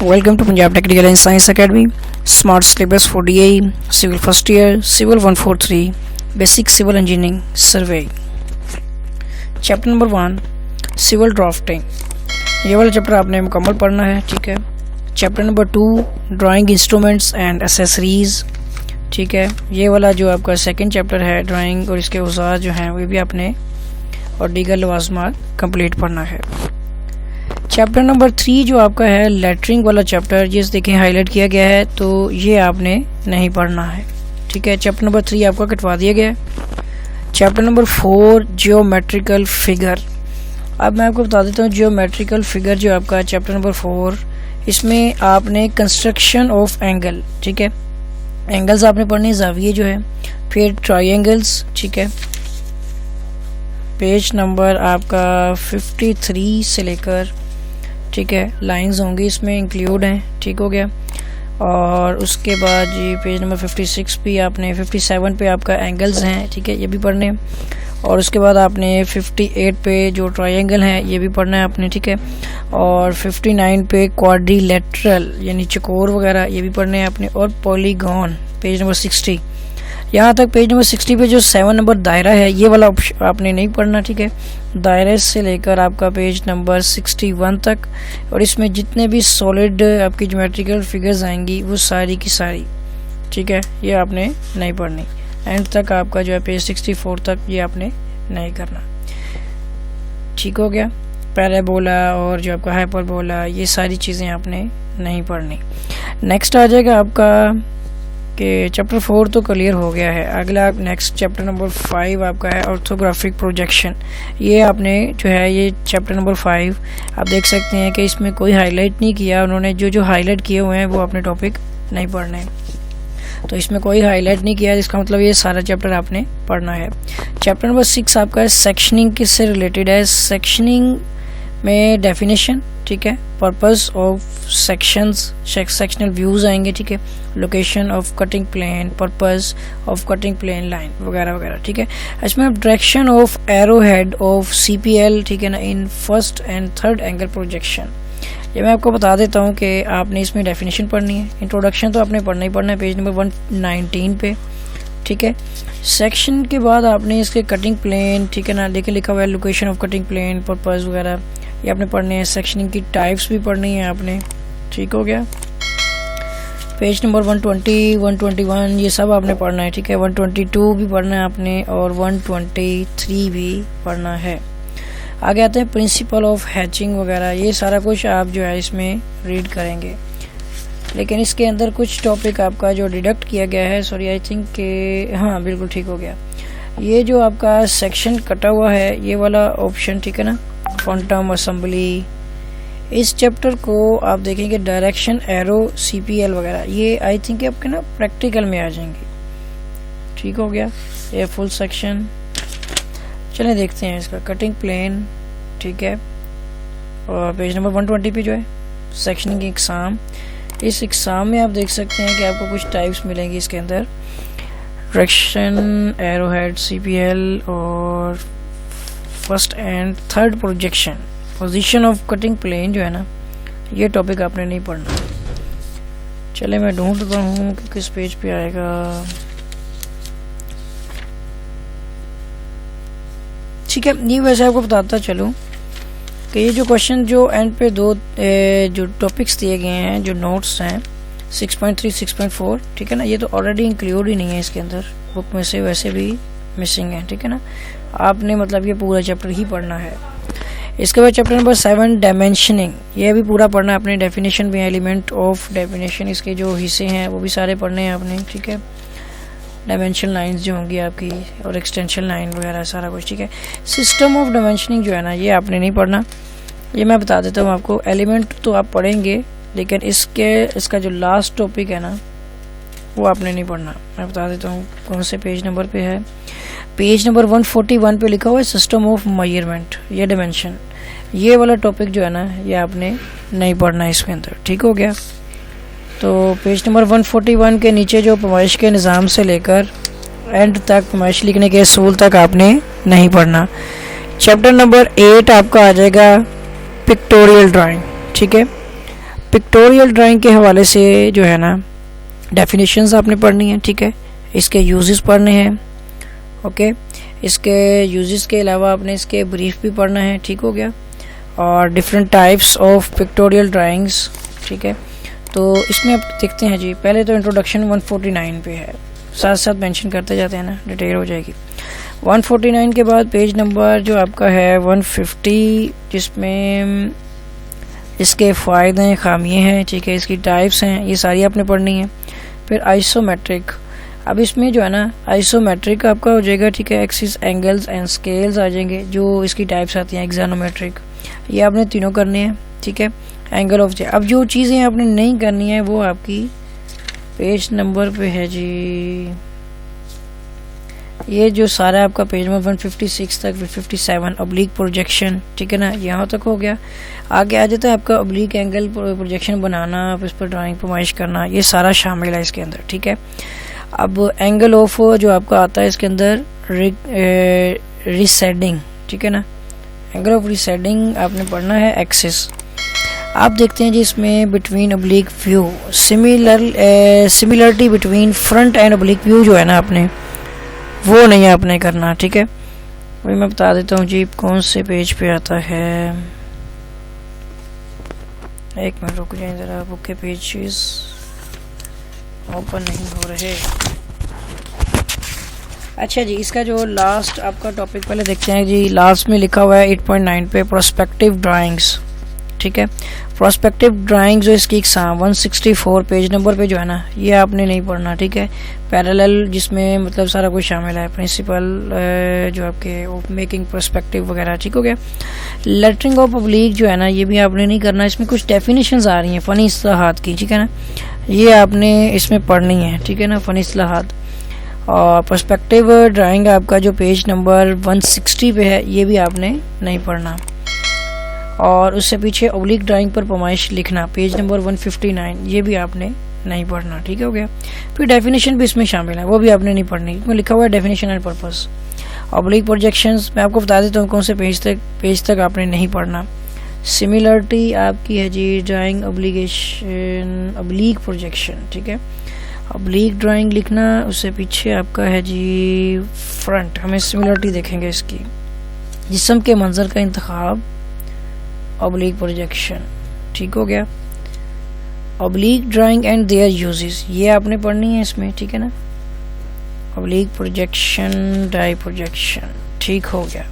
Welcome to Punjab Technical and Science Academy. Smart syllabus for DAE, Civil First Year, Civil 143, Basic Civil Engineering Survey. Chapter number 1, Civil Drafting. ये वाला chapter आपने मुकम्मल पढ़ना है, ठीक है. Chapter number 2, drawing instruments and accessories, ठीक है. ये वाला जो आपका सेकंड चैप्टर है, ड्राइंग और इसके औजार जो हैं वो भी आपने और दीगर लवाज़मात कंप्लीट पढ़ना है. चैप्टर नंबर 3 जो आपका है लेटरिंग वाला चैप्टर, जिस देखें हाईलाइट किया गया है, तो ये आपने नहीं पढ़ना है, ठीक है. चैप्टर नंबर 3 आपका कटवा दिया गया है. Chapter number 4, geometrical figure. अब मैं आपको बता देता हूँ जियोमेट्रिकल फिगर जो आपका चैप्टर नंबर 4, इसमें आपने कंस्ट्रक्शन ऑफ एंगल, ठीक है. एंगल्स आपने पढ़ने, ज़ाविये जो है, फिर ट्रायंगल्स, ठीक है. पेज नंबर आपका 53 से लेकर, ठीक है, लाइंस होंगी इसमें इंक्लूड हैं, ठीक हो गया. और उसके बाद जी पेज नंबर 56 भी आपने, 57 पे आपका एंगल्स हैं, ठीक है, ये भी पढ़ने. और उसके बाद आपने 58 पे जो ट्रायंगल हैं ये भी पढ़ना है आपने, ठीक है. और 59 पे क्वाड्रिलेटरल यानी चकोर वगैरह ये भी पढ़ने हैं आपने. और पॉलीगॉन पेज नंबर 60, यहाँ तक पेज नंबर 60 पे जो 7 नंबर दायरा है ये वाला आपने नहीं पढ़ना, ठीक है. दायरे से लेकर आपका पेज नंबर 61 तक, और इसमें जितने भी सॉलिड आपकी ज्योमेट्रिकल फिगर्स आएंगी वो सारी की सारी, ठीक है, ये आपने नहीं पढ़नी. एंड तक आपका जो है पेज 64 तक ये आपने नहीं करना, ठीक हो गया. पैराबोला और जो आपका हाइपरबोला ये सारी चीज़ें आपने नहीं पढ़नी. नेक्स्ट आ जाएगा आपका कि चैप्टर 4 तो क्लियर हो गया है. अगला नेक्स्ट चैप्टर नंबर 5 आपका है ऑर्थोग्राफिक प्रोजेक्शन. ये आपने जो है ये चैप्टर नंबर 5 आप देख सकते हैं कि इसमें कोई हाईलाइट नहीं किया उन्होंने. जो हाईलाइट किए हुए हैं वो आपने टॉपिक नहीं पढ़ने, तो इसमें कोई हाईलाइट नहीं किया, इसका मतलब ये सारा चैप्टर आपने पढ़ना है. चैप्टर नंबर 6 आपका है सेक्शनिंग, किससे रिलेटेड है. सेक्शनिंग में डेफिनेशन, ठीक है, purpose of sections, sectional views आएंगे, ठीक है, location of cutting plane, purpose of cutting plane line वगैरह वगैरह, ठीक है. इसमें direction of arrow head of CPL, ठीक है ना, in first and third angle projection. ये मैं आपको बता देता हूँ कि आपने इसमें डेफिनेशन पढ़नी है. इंट्रोडक्शन तो आपने पढ़ना ही पढ़ना है पेज नंबर 119 पे, ठीक है. सेक्शन के बाद आपने इसके कटिंग प्लेन, ठीक है ना, लेकिन लिखा हुआ है location of cutting plane, purpose वगैरह ये आपने पढ़ने हैं. सेक्शनिंग की टाइप्स भी पढ़नी है आपने, ठीक हो गया. पेज नंबर 120, 121 ये सब आपने पढ़ना है, ठीक है. 122 भी पढ़ना है आपने और 123 भी पढ़ना है. आगे आते हैं प्रिंसिपल ऑफ हैचिंग वगैरह, ये सारा कुछ आप जो है इसमें रीड करेंगे. लेकिन इसके अंदर कुछ टॉपिक आपका जो डिडक्ट किया गया है, सॉरी आई थिंक के हाँ बिल्कुल ठीक हो गया. ये जो आपका सेक्शन कटा हुआ है ये वाला ऑप्शन, ठीक है ना, क्वांटम असेंबली, इस चैप्टर को आप देखेंगे डायरेक्शन एरो CPL वगैरह ये आई थिंक आपके ना प्रैक्टिकल में आ जाएंगे, ठीक हो गया. ये फुल सेक्शन चलें देखते हैं इसका. कटिंग प्लेन, ठीक है, और पेज नंबर 120 पे जो है सेक्शनिंग की एग्ज़ाम. इस एग्ज़ाम में आप देख सकते हैं कि आपको कुछ टाइप्स मिलेंगी इसके अंदर. डायरेक्शन एरो हेड CPL और first and third projection, position of cutting plane जो है ना ये टॉपिक आपने नहीं पढ़ना. चले मैं ढूंढता हूँ कि किस पेज पे आएगा. ठीक है, ये वैसे आपको बताता चलूँ कि ये जो क्वेश्चन जो एंड पे दो जो टॉपिक्स दिए गए हैं, जो नोट्स हैं 6.3, 6.4, ठीक है ना, ये तो ऑलरेडी इंक्लूड ही नहीं है इसके अंदर, बुक में से वैसे भी मिसिंग है, ठीक है ना. आपने मतलब ये पूरा चैप्टर ही पढ़ना है. इसके बाद चैप्टर नंबर 7 डायमेंशनिंग, ये भी पूरा पढ़ना है अपने. डेफिनेशन भी, एलिमेंट ऑफ डेफिनेशन, इसके जो हिस्से हैं वो भी सारे पढ़ने हैं आपने, ठीक है. डायमेंशन लाइंस जो होंगी आपकी और एक्सटेंशन लाइन वगैरह सारा कुछ, ठीक है. सिस्टम ऑफ डायमेंशनिंग जो है ना ये आपने नहीं पढ़ना, ये मैं बता देता हूँ आपको. एलिमेंट तो आप पढ़ेंगे लेकिन इसका जो लास्ट टॉपिक है ना वो आपने नहीं पढ़ना. मैं बता देता हूँ कौन से पेज नंबर पे है. पेज नंबर 141 पे लिखा हुआ है सिस्टम ऑफ मेजरमेंट, ये डायमेंशन, ये वाला टॉपिक जो है ना ये आपने नहीं पढ़ना है इसके अंदर, ठीक हो गया. तो पेज नंबर 141 के नीचे जो पैमाइश के निज़ाम से लेकर एंड तक, पैमाइश लिखने के असूल तक आपने नहीं पढ़ना. चैप्टर नंबर 8 आपका आ जाएगा पिक्टोरियल ड्राइंग, ठीक है. पिक्टोरियल ड्राइंग के हवाले से जो है ना डेफिनेशंस आपने पढ़नी है, ठीक है, इसके यूजेस पढ़ने हैं, ओके, इसके यूजेस के अलावा आपने इसके ब्रीफ भी पढ़ना है, ठीक हो गया, और different types of pictorial drawings, ठीक है। तो इसमें आप देखते हैं जी, पहले तो इंट्रोडक्शन 149 पे है, साथ साथ मेंशन करते जाते हैं ना, डिटेल हो जाएगी। 149 के बाद पेज नंबर जो आपका है 150, जिसमें इसके फ़ायदे हैं, खामियाँ हैं, ठीक है, इसकी टाइप्स हैं, ये सारी आपने पढ़नी है। फिर आइसोमेट्रिक, अब इसमें जो है ना आइसोमेट्रिक आपका हो जाएगा, ठीक है, एक्सिस, एंगल्स एंड स्केल्स आ जाएंगे, जो इसकी टाइप्स आती हैं। एक्सोनोमेट्रिक, ये आपने तीनों करने हैं, ठीक है। एंगल ऑफ जे, अब जो चीज़ें आपने नहीं करनी है वो आपकी पेज नंबर पे है जी, ये जो सारा आपका पेज नंबर 156 तक 157 ऑब्लिक प्रोजेक्शन, ठीक है ना, यहाँ तक हो गया। आगे आ जाता है आपका ऑब्लिक एंगल प्रोजेक्शन बनाना, इस पर ड्राइंग पेमाइश करना, ये सारा शामिल है इसके अंदर, ठीक है। अब एंगल ऑफ जो आपका आता है इसके अंदर रिसेडिंग, ठीक है ना, एंगल ऑफ रिसेडिंग आपने पढ़ना है। एक्सिस आप देखते हैं जी, इसमें between oblique view, similarity between front end oblique view जो है ना आपने वो नहीं आपने करना, ठीक है। वही मैं बता देता हूँ जी कौन से पेज पे आता है, एक मिनट रुक जाए ज़रा, बुक के पेजेस ओपन नहीं हो रहे। अच्छा जी, इसका जो लास्ट आपका टॉपिक पहले देखते हैं जी, लास्ट में लिखा हुआ है 8.9 पे प्रोस्पेक्टिव ड्राइंग्स, ठीक है। प्रोस्पेक्टिव ड्राइंग जो इसकी एग्जाम 164 पेज नंबर पे जो है ना, ये आपने नहीं पढ़ना, ठीक है। पैरेलल, जिसमें मतलब सारा कुछ शामिल है, प्रिंसिपल जो आपके मेकिंग पर्सपेक्टिव वगैरह, ठीक हो गया। लेटरिंग ऑफ पब्लिक जो है ना, ये भी आपने नहीं करना, इसमें कुछ डेफिनेशंस आ रही हैं फ़नी इस्तिलाहात की, ठीक है ना, ये आपने इसमें पढ़नी है, ठीक है ना, फ़नी इस्तिलाहात। और पर्सपेक्टिव ड्राइंग आपका जो पेज नंबर 160 पे है, ये भी आपने नहीं पढ़ना। और उससे पीछे ऑब्लिक ड्राइंग पर पैमाइश लिखना, पेज नंबर 159, ये भी आपने नहीं पढ़ना, ठीक है, हो गया। फिर डेफिनेशन भी इसमें शामिल है, वो भी आपने नहीं पढ़नी, इसमें लिखा हुआ है definition and purpose. Oblique projections मैं आपको बता देता हूँ कौन से पेज तक आपने नहीं पढ़ना। सिमिलरिटी आपकी है जी ड्राइंग ऑब्लिगेशन, ऑब्लिक प्रोजेक्शन, ठीक है, ऑब्लिक ड्राइंग लिखना। उससे पीछे आपका है जी फ्रंट, हमें सिमिलरिटी देखेंगे इसकी, जिस्म के मंजर का इंतखाब, ऑब्लिक प्रोजेक्शन, ठीक हो गया। Oblique drawing and there uses, ये आपने पढ़नी है इसमें, ठीक है ना, ऑब्लिक प्रोजेक्शन, डाई प्रोजेक्शन, ठीक हो गया।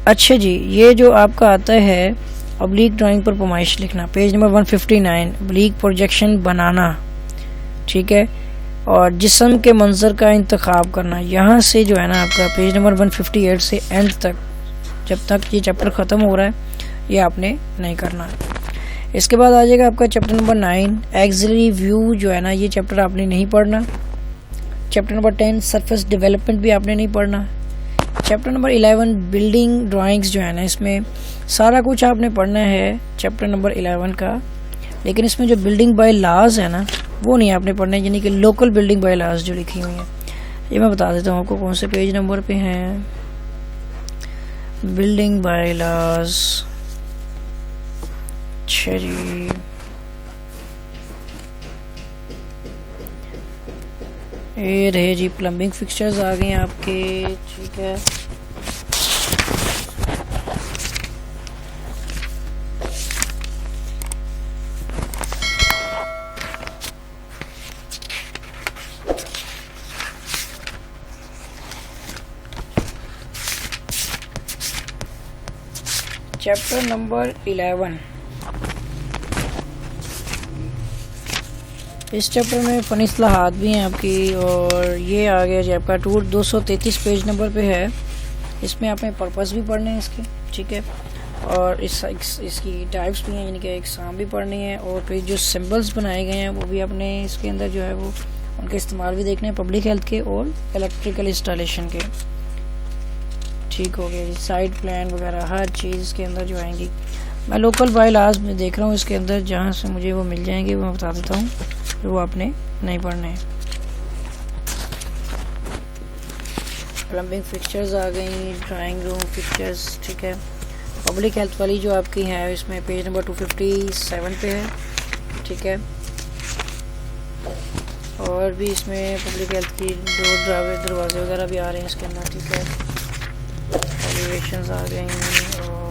अच्छा जी, ये जो आपका आता है ऑब्लिक ड्राइंग पर पैमाइश लिखना, पेज नंबर 159, ऑब्लिक प्रोजेक्शन बनाना, ठीक है, और जिस्म के मंजर का इंतखाब करना, यहाँ से जो है ना आपका पेज नंबर 158 से एंड तक, जब तक ये चैप्टर ख़त्म हो रहा है, ये आपने नहीं करना। इसके बाद आ जाएगा आपका चैप्टर नंबर 9 एक्सिलरी व्यू, जो है ना ये चैप्टर आपने नहीं पढ़ना। चैप्टर नंबर 10 सरफेस डेवलपमेंट भी आपने नहीं पढ़ना। चैप्टर नंबर 11 बिल्डिंग ड्राइंग्स जो है ना, इसमें सारा कुछ आपने पढ़ना है चैप्टर नंबर 11 का, लेकिन इसमें जो बिल्डिंग बाय लॉज है ना वो नहीं आपने पढ़ना है, यानी कि लोकल बिल्डिंग बाय लॉज जो लिखी हुई है, ये मैं बता देता हूँ आपको कौन से पेज नंबर पे हैं। बिल्डिंग बाय लॉज, अच्छा जी, ये रहे जी प्लम्बिंग फिक्सचर्स आ गए आपके, ठीक है। चैप्टर नंबर 11, इस चैप्टर में फ़नी इस्तिलाहात भी हैं आपकी, और ये आ गया जी आपका 233 पेज नंबर पे है। इसमें आपने पर्पस भी पढ़ने हैं इसके, ठीक है, और इसकी टाइप्स भी हैं, यानी कि एग्जाम भी पढ़नी है, और फिर जो सिंबल्स बनाए गए हैं वो भी आपने इसके अंदर जो है वो उनके इस्तेमाल भी देखने हैं, पब्लिक हेल्थ के और इलेक्ट्रिकल इंस्टॉलेशन के, ठीक हो गया जी। साइड प्लान वगैरह हर चीज़ के अंदर जो आएंगी। मैं लोकल बाय लॉज में देख रहा हूँ इसके अंदर, जहाँ से मुझे वो मिल जाएंगे वो मैं बता देता हूँ, फिर वो आपने नहीं पढ़ने हैं। प्लम्बिंग फिक्सचर्स आ गई, ड्राइंग रूम फिक्सचर्स, ठीक है, पब्लिक हेल्थ वाली जो आपकी है इसमें पेज नंबर 257 पे है, ठीक है। और भी इसमें पब्लिक हेल्थ की दरवाजे वगैरह भी आ रहे हैं इसके अंदर, ठीक है। एलिवेशंस आ गई और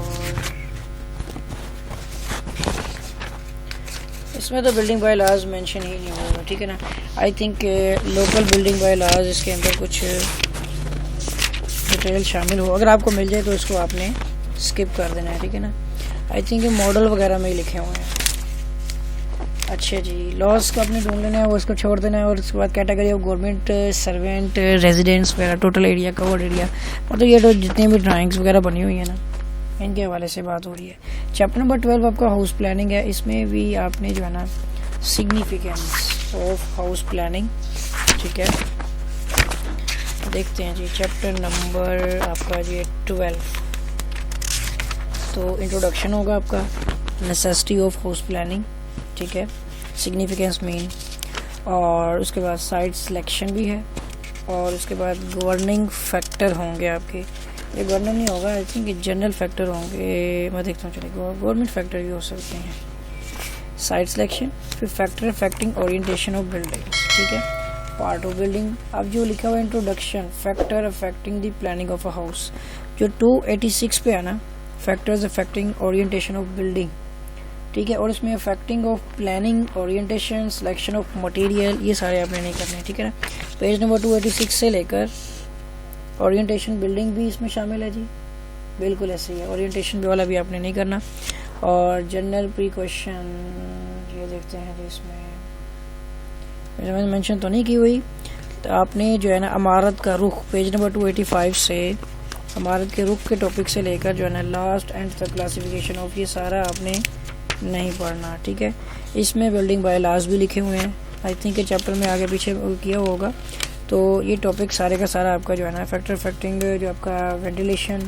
इसमें तो बिल्डिंग बाय लॉज मेंशन ही नहीं होगा, ठीक है ना। I think local building by laws इसके अंदर कुछ डिटेल शामिल हो, अगर आपको मिल जाए तो इसको आपने स्किप कर देना है, ठीक है ना। आई थिंक मॉडल वगैरह में ही लिखे हुए हैं। अच्छा जी, लॉस को आपने ढूंढ लेना है, वो इसको छोड़ देना है। और उसके बाद category of government servant residence वगैरह, टोटल एरिया, कवर्ड एरिया, मतलब ये तो जितनी भी ड्राइंग्स वगैरह बनी हुई है ना इनके हवाले से बात हो रही है। चैप्टर नंबर 12 आपका हाउस प्लानिंग है। इसमें भी आपने जो है ना सिग्निफिकेंस ऑफ हाउस प्लानिंग, ठीक है, देखते हैं जी। चैप्टर नंबर आपका जी 12, तो इंट्रोडक्शन होगा आपका, नेसेसिटी ऑफ हाउस प्लानिंग, ठीक है, सिग्निफिकेंस मीन, और उसके बाद साइट सिलेक्शन भी है, और उसके बाद गवर्निंग फैक्टर होंगे आपके। ये गवर्निंग नहीं होगा, आई थिंक जनरल फैक्टर होंगे, मैं देखता हूँ, चलेगा गवर्नमेंट फैक्टर भी हो सकते हैं। साइट सिलेक्शन, फिर factor affecting orientation of building, ठीक है, पार्ट ऑफ बिल्डिंग। अब जो लिखा हुआ है introduction, factor affecting the planning of a house, जो 286 पे है ना, factors affecting orientation of building, ठीक है। और इसमें affecting of planning, orientation, selection of material, ये सारे आपने नहीं करने, ठीक है ना। पेज नंबर 286 से लेकर ओरिएंटेशन बिल्डिंग भी इसमें शामिल है जी, बिल्कुल ऐसे ही है। ओरिएंटेशन भी वाला भी आपने नहीं करना। और जनरल प्रिकॉशन ये देखते हैं जी, इसमें मैंने मेंशन तो नहीं की हुई, तो आपने जो है ना इमारत का रुख, पेज नंबर 285 से इमारत के रुख के टॉपिक से लेकर जो है ना लास्ट एंड तक क्लासिफिकेशन ऑफ, ये सारा आपने नहीं पढ़ना, ठीक है। इसमें बिल्डिंग बाय लॉज भी लिखे हुए हैं, आई थिंक ये चैप्टर में आगे पीछे किया होगा। तो ये टॉपिक सारे का सारा आपका जो है ना फैक्टर अफेक्टिंग जो आपका वेंटिलेशन,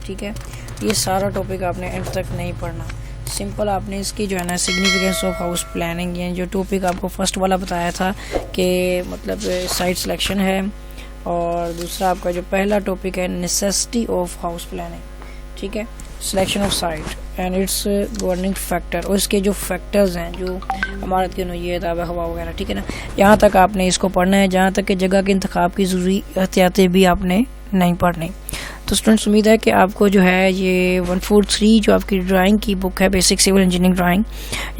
ठीक है, ये सारा टॉपिक आपने एंड तक नहीं पढ़ना। सिंपल आपने इसकी जो है ना सिग्निफिकेंस ऑफ हाउस प्लानिंग, यानी जो टॉपिक आपको फर्स्ट वाला बताया था कि मतलब साइट सिलेक्शन है, और दूसरा आपका जो पहला टॉपिक है नेसेसिटी ऑफ हाउस प्लानिंग, ठीक है, selection of site and it's governing factor, और इसके जो फैक्टर्स हैं जो इमारत की नौइयत, आब हवा वगैरह, ठीक है ना, यहाँ तक आपने इसको पढ़ना है। जहाँ तक कि जगह के इंतखाब की ज़रूरी एहतियातें भी आपने नहीं पढ़नी। तो स्टूडेंट्स, उम्मीद है कि आपको जो है ये 143 जो आपकी ड्राइंग की बुक है, बेसिक सिविल इंजीनियरिंग ड्राइंग,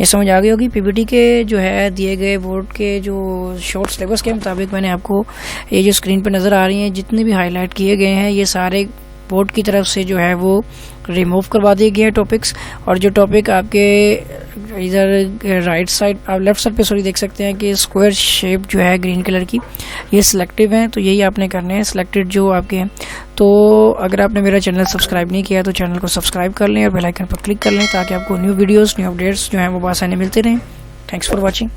ये समझ आ गई होगी। पीपीटी के जो है दिए गए बोर्ड के जो शॉर्ट सिलेबस के मुताबिक मैंने आपको ये जो स्क्रीन पर नज़र आ रही हैं जितने भी हाईलाइट किए गए हैं, ये सारे बोर्ड की तरफ से जो है वो रिमूव करवा दिए गए हैं टॉपिक्स। और जो टॉपिक आपके इधर राइट साइड, आप लेफ्ट साइड पे सॉरी देख सकते हैं कि स्क्वायर शेप जो है ग्रीन कलर की, ये सिलेक्टिव हैं, तो यही आपने करने हैं, सिलेक्टेड जो आपके हैं। तो अगर आपने मेरा चैनल सब्सक्राइब नहीं किया तो चैनल को सब्सक्राइब कर लें और बेल आइकन पर क्लिक कर लें, ताकि आपको न्यू वीडियोस, न्यू अपडेट्स जो हैं वो आसानी मिलते रहें। Thanks for watching.